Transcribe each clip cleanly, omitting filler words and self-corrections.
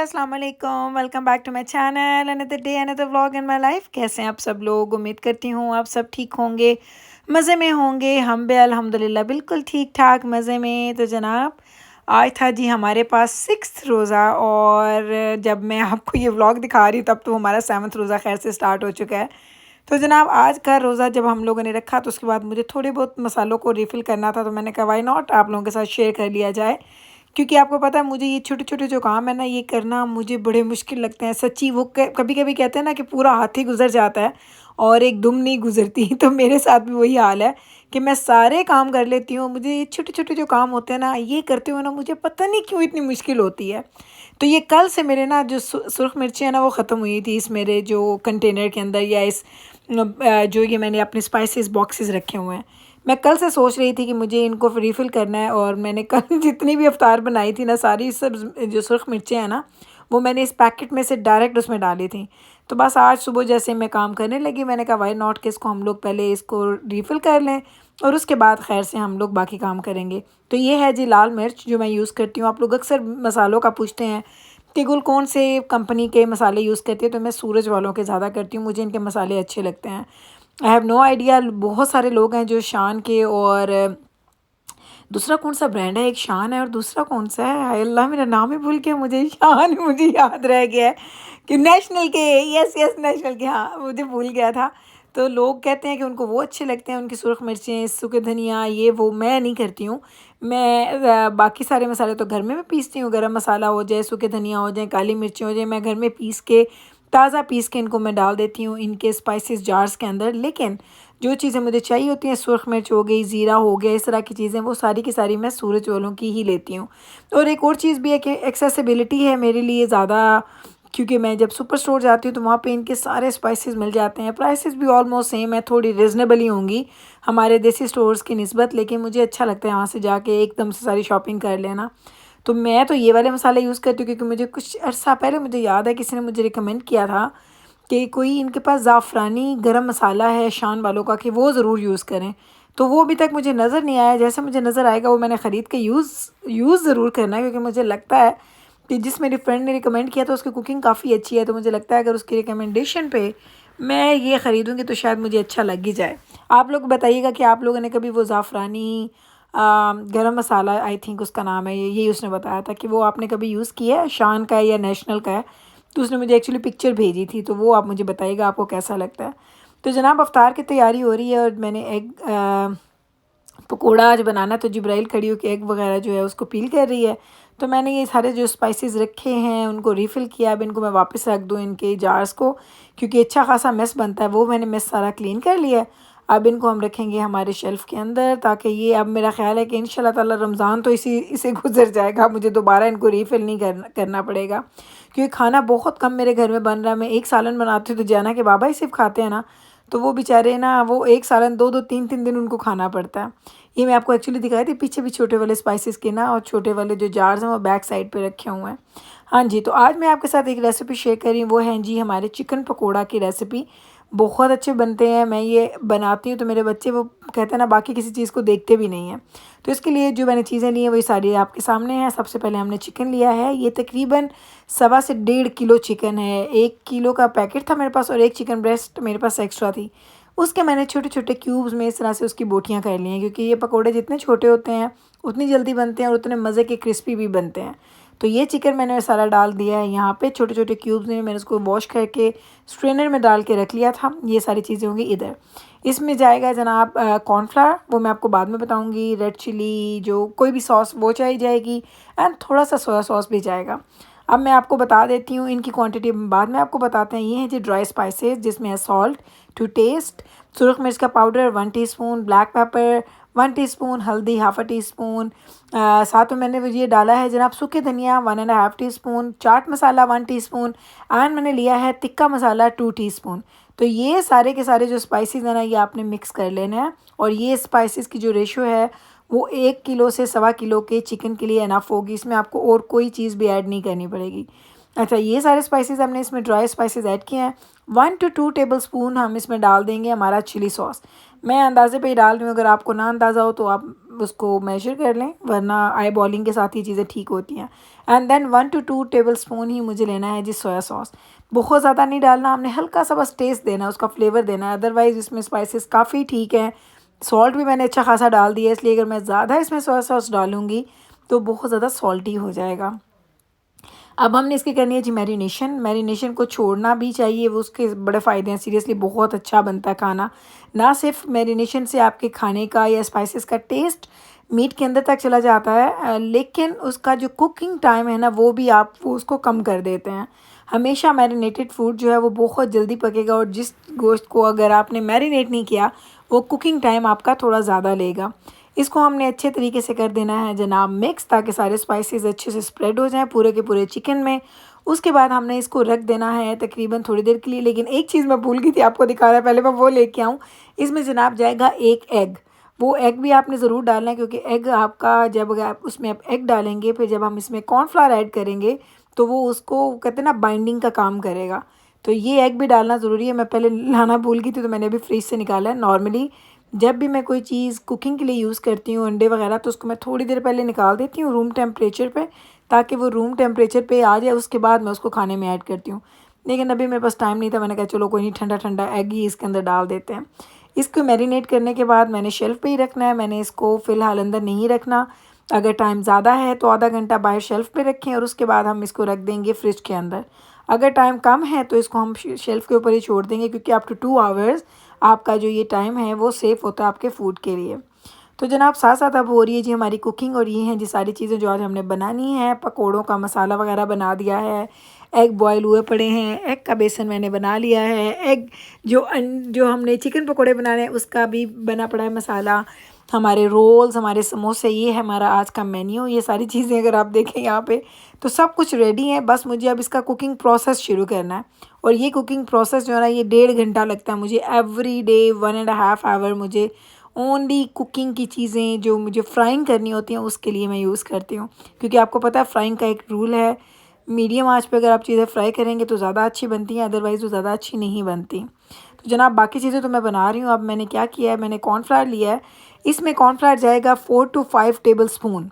अस्सलाम वालेकुम, welcome back to my channel, another day another vlog in my life. कैसे हैं आप सब लोग? उम्मीद करती हूँ आप सब ठीक होंगे, मज़े में होंगे। हम भी अल्हम्दुलिल्लाह बिल्कुल ठीक ठाक मज़े में। तो जनाब आज था जी हमारे पास 6th रोज़ा, और जब मैं आपको ये व्लॉग दिखा रही हूँ तब तो हमारा 7th रोज़ा खैर से स्टार्ट हो चुका है। तो जनाब आज का रोज़ा जब हम लोगों ने रखा तो उसके बाद मुझे थोड़े बहुत मसालों को रिफ़िल करना था, तो मैंने कहा व्हाई नॉट आप लोगों के साथ शेयर कर लिया जाए। क्योंकि आपको पता है मुझे ये छोटे-छोटे जो काम है ना, ये करना मुझे बड़े मुश्किल लगते हैं सच्ची। वो क कभी-कभी कहते हैं ना कि पूरा हाथ ही गुज़र जाता है और एक दुम नहीं गुज़रती। तो मेरे साथ भी वही हाल है कि मैं सारे काम कर लेती हूँ, मुझे ये छोटे-छोटे जो काम होते हैं ना, ये करते हुए ना मुझे पता नहीं क्यों इतनी मुश्किल होती है। तो ये कल से मेरे ना जो सुर्ख़ मिर्ची है ना, वो ख़त्म हुई थी इस मेरे जो कंटेनर के अंदर, या इस जो ये मैंने अपने स्पाइसेस बॉक्सेस रखे हुए हैं। मैं कल से सोच रही थी कि मुझे इनको रिफ़िल करना है, और मैंने कल जितनी भी अफ्तार बनाई थी ना, सारी सब जो सुर्ख़ मिर्चें हैं ना, वो मैंने इस पैकेट में से डायरेक्ट उसमें डाली थी। तो बस आज सुबह जैसे मैं काम करने लगी, मैंने कहा व्हाई नॉट कि इसको हम लोग पहले इसको रिफ़िल कर लें और उसके बाद खैर से हम लोग बाकी काम करेंगे। तो ये है जी लाल मिर्च जो मैं यूज़ करती हूँ। आप लोग अक्सर मसालों का पूछते हैं कि गुल कौन से कंपनी के मसाले यूज़ करती है, तो मैं सूरज वालों के ज़्यादा करती हूँ, मुझे इनके मसाले अच्छे लगते हैं। आई हैव नो आइडिया, बहुत सारे लोग हैं जो शान के, और दूसरा कौन-सा ब्रांड है, एक शान है और दूसरा कौन-सा है, हाय अल्लाह मेरा नाम ही भूल गया मुझे। शान मुझे याद रह गया है कि नेशनल के, यस यस नेशनल के, हाँ मुझे भूल गया था। तो लोग कहते हैं कि उनको वो अच्छे लगते हैं, उनकी सुर्ख़ मिर्चें, सूखे धनिया, ये वो। मैं नहीं करती हूँ। मैं बाकी सारे मसाले तो घर में मैं पीसती हूँ, गरम मसाला हो जाए, सूखे धनिया हो जाए, काली मिर्चें हो जाए, मैं घर में पीस के, ताज़ा पीस के इनको मैं डाल देती हूँ इनके स्पाइसेस जार्स के अंदर। लेकिन जो चीज़ें मुझे चाहिए होती हैं, सुरख मिर्च हो गई, ज़ीरा हो गया, इस तरह की चीज़ें, वो सारी की सारी मैं सूरज वालों की ही लेती हूँ। और एक और चीज़ भी है कि एक्सेसिबिलिटी है मेरे लिए ज़्यादा, क्योंकि मैं जब सुपर स्टोर जाती हूँ तो वहाँ पे इनके सारे स्पाइसेस मिल जाते हैं। प्राइसेस भी ऑलमोस्ट सेम है, थोड़ी रीज़नेबल ही होंगी हमारे देसी स्टोर्स की निस्बत, लेकिन मुझे अच्छा लगता है वहाँ से जाके एकदम से सारी शॉपिंग कर लेना। तो मैं तो ये वाले मसाले यूज़ करती हूँ, क्योंकि मुझे कुछ अर्सा पहले मुझे याद है किसी ने मुझे रिकमेंड किया था कि कोई इनके पास ज़ाफ़रानी गरम मसाला है शान वालों का, कि वो ज़रूर यूज़ करें। तो वो अभी तक मुझे नज़र नहीं आया, जैसे मुझे नज़र आएगा वो मैंने ख़रीद के यूज़ ज़रूर करना है, क्योंकि मुझे लगता है कि जिस मेरी फ्रेंड ने रिकमेंड किया था उसकी कुकिंग काफ़ी अच्छी है। तो मुझे लगता है अगर उसकी रिकमेंडेशन पे मैं ये ख़रीदूँगी तो शायद मुझे अच्छा लग ही जाए। आप लोग बताइएगा कि आप लोगों ने कभी वो ज़ाफ़रानी गरम मसाला, आई थिंक उसका नाम है, ये उसने बताया था कि वो आपने कभी यूज़ किया है, शान का है या नेशनल का है। तो उसने मुझे एक्चुअली पिक्चर भेजी थी, तो वो आप मुझे बताइएगा आपको कैसा लगता है। तो जनाब अफ्तार की तैयारी हो रही है, और मैंने एग पकोड़ा आज बनाना, तो जिब्राइल खड़ी होकर एग वगैरह जो है उसको पील कर रही है। तो मैंने ये सारे जो स्पाइसेस रखे हैं उनको रिफ़िल किया। अब इनको मैं वापस रख दूँ इनके जार्स को, क्योंकि अच्छा खासा मेस बनता है, वो मैंने मेस सारा क्लीन कर लिया है। अब इनको हम रखेंगे हमारे शेल्फ़ के अंदर, ताकि ये, अब मेरा ख़्याल है कि इंशाल्लाह ताला रमज़ान तो इसे गुज़र जाएगा, मुझे दोबारा इनको रिफ़िल नहीं करना पड़ेगा। क्योंकि खाना बहुत कम मेरे घर में बन रहा है। मैं एक सालन बनाती हूँ तो जाना के बाबा ही सिर्फ़ खाते हैं ना, तो वो बेचारे ना, वो एक सालन 2-2 3-3 दिन उनको खाना पड़ता है। ये मैं आपको एक्चुअली दिखाई थी पीछे भी छोटे वाले स्पाइसेस के ना, और छोटे वाले जो जार्स हैं वो बैक साइड पे रखे हुए हैं। हाँ जी, तो आज मैं आपके साथ एक रेसिपी शेयर कर रही हूँ, वो है जी हमारे चिकन पकोड़ा की रेसिपी। बहुत अच्छे बनते हैं, मैं ये बनाती हूँ तो मेरे बच्चे वो कहते हैं ना, बाकी किसी चीज़ को देखते भी नहीं हैं। तो इसके लिए जो मैंने चीज़ें ली हैं वही सारी आपके सामने हैं। सबसे पहले हमने चिकन लिया है, ये तकरीबन 1.25 से 1.5 किलो चिकन है। 1 किलो का पैकेट था मेरे पास, और 1 चिकन ब्रेस्ट मेरे पास एक्स्ट्रा थी। उसके मैंने छोटे-छोटे क्यूब्स में इस तरह से उसकी बोटियाँ कर ली हैं, क्योंकि ये पकोड़े जितने छोटे होते हैं उतनी जल्दी बनते हैं और उतने मज़े के क्रिस्पी भी बनते हैं। तो ये चिकन मैंने सारा डाल दिया है यहाँ पे छोटे-छोटे क्यूब्स में। मैंने उसको वॉश करके स्ट्रेनर में डाल के रख लिया था। ये सारी चीज़ें होंगी इधर। इसमें जाएगा जनाब कॉर्नफ्लावर, वो मैं आपको बाद में बताऊँगी। रेड चिली, जो कोई भी सॉस वो चाहिए जाएगी, एंड थोड़ा-सा सोया सॉस भी जाएगा। अब मैं आपको बता देती हूँ इनकी क्वांटिटी बाद में आपको बताते हैं। ये हैं जी ड्राई स्पाइसेस, जिसमें है सॉल्ट टू टेस्ट, सुरख मिर्च का powder 1 teaspoon, black pepper 1 teaspoon, हल्दी हाफ़ टीस्पून, साथ में मैंने ये डाला है जनाब सूखे धनिया 1.5 teaspoon, chaat masala 1 teaspoon, and मैंने लिया है तिक्का मसाला 2 टीस्पून। तो ये सारे के सारे जो स्पाइसेस हैं ना, ये आपने मिक्स कर लेना है। और ये स्पाइसेस की जो रेशो है वो 1 किलो से 1.25 किलो के चिकन के लिए इनफ होगी। इसमें आपको और कोई चीज़ भी ऐड नहीं करनी पड़ेगी। अच्छा, ये सारे स्पाइसेस हमने इसमें ड्राई स्पाइसेस ऐड किए हैं। 1 to 2 टेबलस्पून हम इसमें डाल देंगे हमारा चिली सॉस। मैं अंदाज़े पे ही डाल रही हूँ, अगर आपको ना अंदाज़ा हो तो आप उसको मेजर कर लें, वरना आई बॉलिंग के साथ ही चीज़ें ठीक होती हैं। एंड देन 1 to 2 टेबलस्पून ही मुझे लेना है जी सोया सॉस। बहुत ज़्यादा नहीं डालना, हमने हल्का सा बस टेस्ट देना है, उसका फ्लेवर देना है। अदरवाइज़ इसमें स्पाइसेस काफ़ी ठीक है। सॉल्ट भी मैंने अच्छा खासा डाल दिया है, इसलिए अगर मैं ज़्यादा इसमें सोया सॉस डालूँगी तो बहुत ज़्यादा सॉल्टी हो जाएगा। अब हमने इसकी करनी है जी मैरिनेशन। मैरिनेशन को छोड़ना भी चाहिए, वो उसके बड़े फ़ायदे हैं, सीरियसली बहुत अच्छा बनता है खाना। ना सिर्फ मैरिनेशन से आपके खाने का या स्पाइसेस का टेस्ट मीट के अंदर तक चला जाता है, लेकिन उसका जो कुकिंग टाइम है ना वो भी आप वो उसको कम कर देते हैं। हमेशा मैरिनेटेड फूड जो है वो बहुत जल्दी पकेगा, और जिस गोश्त को अगर आपने मैरिनेट नहीं किया वो कुकिंग टाइम आपका थोड़ा ज़्यादा लेगा। इसको हमने अच्छे तरीके से कर देना है जनाब मिक्स, ताकि सारे स्पाइसेस अच्छे से स्प्रेड हो जाएं पूरे के पूरे चिकन में। उसके बाद हमने इसको रख देना है तकरीबन थोड़ी देर के लिए। लेकिन एक चीज़ मैं भूल गई थी आपको दिखा रहा है, पहले मैं वो लेके आऊँ। इसमें जनाब जाएगा एक एग। वो एग भी आपने ज़रूर डालना है, क्योंकि एग आपका जब अगर आप उसमें आप एग डालेंगे, फिर जब हम इसमें कॉर्नफ्लावर ऐड करेंगे तो वो उसको कहते हैं ना बाइंडिंग का काम करेगा। तो ये एग भी डालना ज़रूरी है। मैं पहले लाना भूल गई थी, तो मैंने अभी फ्रिज से निकाला है। नॉर्मली जब भी मैं कोई चीज़ कुकिंग के लिए यूज़ करती हूँ, अंडे वगैरह, तो उसको मैं थोड़ी देर पहले निकाल देती हूँ रूम टेम्परेचर पे, ताकि वो रूम टेम्परेचर पे आ जाए, उसके बाद मैं उसको खाने में ऐड करती हूँ। लेकिन अभी मेरे पास टाइम नहीं था, मैंने कहा चलो कोई नहीं, ठंडा ठंडा एग ही इसके अंदर डाल देते हैं। इसको मैरिनेट करने के बाद मैंने शेल्फ़ पे ही रखना है, मैंने इसको फ़िलहाल अंदर नहीं रखना। अगर टाइम ज़्यादा है तो आधा घंटा बाहर शेल्फ़ पे रखें, और उसके बाद हम इसको रख देंगे फ्रिज के अंदर। अगर टाइम कम है तो इसको हम शेल्फ़ के ऊपर ही छोड़ देंगे, क्योंकि अप टू 2 आवर्स आपका जो ये टाइम है वो सेफ़ होता है आपके फ़ूड के लिए। तो जनाब साथ साथ अब हो रही है जी हमारी कुकिंग, और ये हैं जी सारी चीज़ें जो आज हमने बनानी है। पकोड़ों का मसाला वगैरह बना दिया है, एग बॉयल हुए पड़े हैं, एग का बेसन मैंने बना लिया है, एग जो हमने चिकन पकोड़े बनाने हैं उसका भी बना पड़ा है मसाला, हमारे रोल्स, हमारे समोसे, ये है हमारा आज का मेन्यू। ये सारी चीज़ें अगर आप देखें यहाँ पे तो सब कुछ रेडी है, बस मुझे अब इसका कुकिंग प्रोसेस शुरू करना है। और ये कुकिंग प्रोसेस जो है ना, ये 1.5 घंटा लगता है मुझे एवरी डे, 1.5 आवर मुझे ओनली कुकिंग की चीज़ें जो मुझे फ्राइंग करनी होती हैं उसके लिए मैं यूज़ करती हूँ। क्योंकि आपको पता है फ्राइंग का एक रूल है, मीडियम आंच पे अगर आप चीज़ें फ्राई करेंगे तो ज़्यादा अच्छी बनती हैं, अदरवाइज़ वो ज़्यादा अच्छी नहीं बनती। तो जनाब बाकी चीज़ें तो मैं बना रही हूँ। अब मैंने क्या किया है, मैंने कॉर्नफ्लावर लिया है, इसमें कॉर्नफ्लावर जाएगा 4 to 5 टेबलस्पून,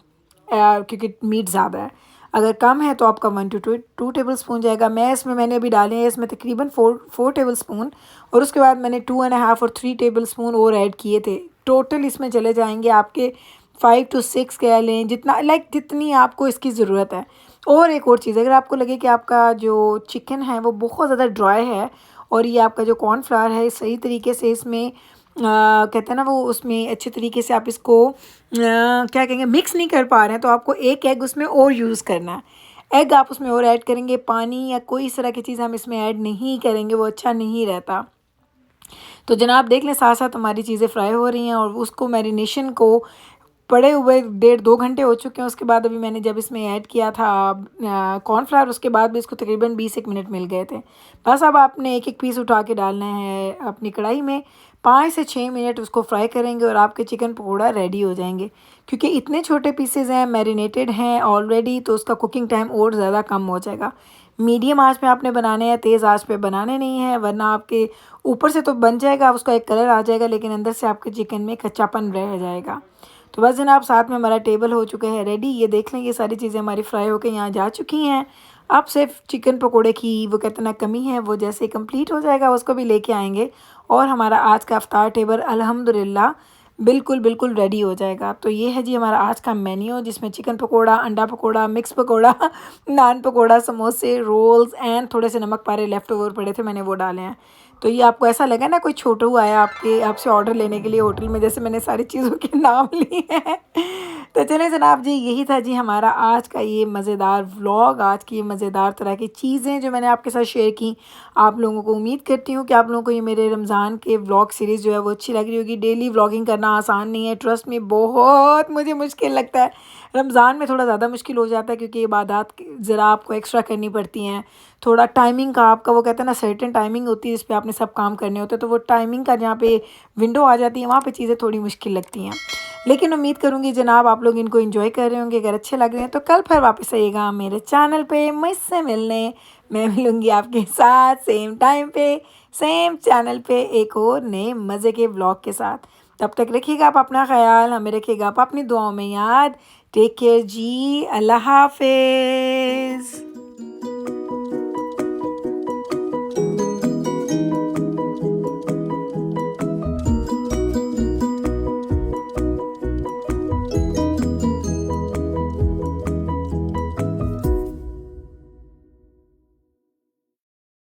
क्योंकि मीट ज़्यादा है। अगर कम है तो आपका 1 to 2 टेबलस्पून जाएगा। मैंने अभी डाले हैं इसमें तकरीबन 4 टेबलस्पून, और उसके बाद मैंने 2.5 और 3 टेबलस्पून और ऐड किए थे। टोटल इसमें चले जाएंगे आपके 5 to 6 कह लें, जितना जितनी आपको इसकी ज़रूरत है। और एक और चीज़, अगर आपको लगे कि आपका जो चिकन है वो बहुत ज़्यादा ड्राई है, और ये आपका जो कॉर्नफ्लावर है सही तरीके से इसमें कहते हैं ना वो उसमें अच्छे तरीके से आप इसको क्या कहेंगे मिक्स नहीं कर पा रहे हैं, तो आपको एक एग उसमें और यूज़ करना है। एग आप उसमें और ऐड करेंगे, पानी या कोई इस तरह की चीज़ हम इसमें ऐड नहीं करेंगे, वो अच्छा नहीं रहता। तो जनाब देख लें साथ साथ हमारी चीज़ें फ्राई हो रही हैं, और उसको मैरिनेशन को पड़े हुए 1.5 2 घंटे हो चुके हैं। उसके बाद अभी मैंने जब इसमें ऐड किया था कॉर्नफ्लावर, उसके बाद भी इसको तकरीबन 20 एक मिनट मिल गए थे। बस अब आपने एक एक पीस उठा के डालना है अपनी कढ़ाई में, 5 से 6 मिनट उसको फ्राई करेंगे और आपके चिकन पकौड़ा रेडी हो जाएंगे। क्योंकि इतने छोटे पीसेज हैं, मैरिनेटेड हैं ऑलरेडी, तो उसका कुकिंग टाइम और ज़्यादा कम हो जाएगा। मीडियम आंच पे आपने बनाने हैं, तेज़ आंच पे बनाने नहीं हैं, वरना आपके ऊपर से तो बन जाएगा, उसका एक कलर आ जाएगा, लेकिन अंदर से आपके चिकन में कच्चापन रह जाएगा। तो बस जनाब साथ में हमारा टेबल हो चुका है रेडी। ये देख लें, ये सारी चीज़ें हमारी फ्राई होकर यहाँ जा चुकी हैं। अब सिर्फ चिकन पकोड़े की वो कहते ना कमी है, वो जैसे कंप्लीट हो जाएगा उसको भी लेके आएंगे, और हमारा आज का अफ्तार टेबल अल्हम्दुलिल्लाह बिल्कुल बिल्कुल रेडी हो जाएगा। तो ये है जी हमारा आज का मेन्यू, जिसमें चिकन पकोड़ा, अंडा पकोड़ा, मिक्स पकोड़ा, नान पकोड़ा, समोसे, रोल्स एंड थोड़े से नमक पारे लेफ़्ट ओवर पड़े थे, मैंने वो डाले हैं। तो ये आपको ऐसा लगा ना कोई छोटू आया आपसे ऑर्डर लेने के लिए होटल में, जैसे मैंने सारी चीज़ों के नाम लिए हैं। तो चलिए जनाब जी, यही था जी हमारा आज का ये मज़ेदार व्लॉग, आज की ये मज़ेदार तरह की चीज़ें जो मैंने आपके साथ शेयर की। आप लोगों को उम्मीद करती हूँ कि आप लोगों को ये मेरे रमज़ान के व्लॉग सीरीज़ जो है वो अच्छी लग रही होगी। डेली व्लॉगिंग करना आसान नहीं है, ट्रस्ट में बहुत मुझे मुश्किल लगता है। रमज़ान में थोड़ा ज़्यादा मुश्किल हो जाता है, क्योंकि इबादत ज़रा आपको एक्स्ट्रा करनी पड़ती हैं। थोड़ा टाइमिंग का आपका वो कहते हैं ना सर्टेन टाइमिंग होती है जिस पे आपने सब काम करने होते हैं, तो वो टाइमिंग का जहाँ पे विंडो आ जाती है वहाँ पे चीज़ें थोड़ी मुश्किल लगती हैं। लेकिन उम्मीद करूँगी जनाब आप लोग इनको एंजॉय कर रहे होंगे। अगर अच्छे लग रहे हैं तो कल फिर वापस आइएगा मेरे चैनल पे मुझसे मिलने। मैं मिलूँगी आपके साथ सेम टाइम पे, सेम चैनल पे एक और नए मज़े के व्लॉग के साथ। तब तक रखिएगा आप अपना ख़याल, हमें रखिएगा आप अपनी दुआओं में याद। टेक केयर जी, अल्लाह हाफ़िज़।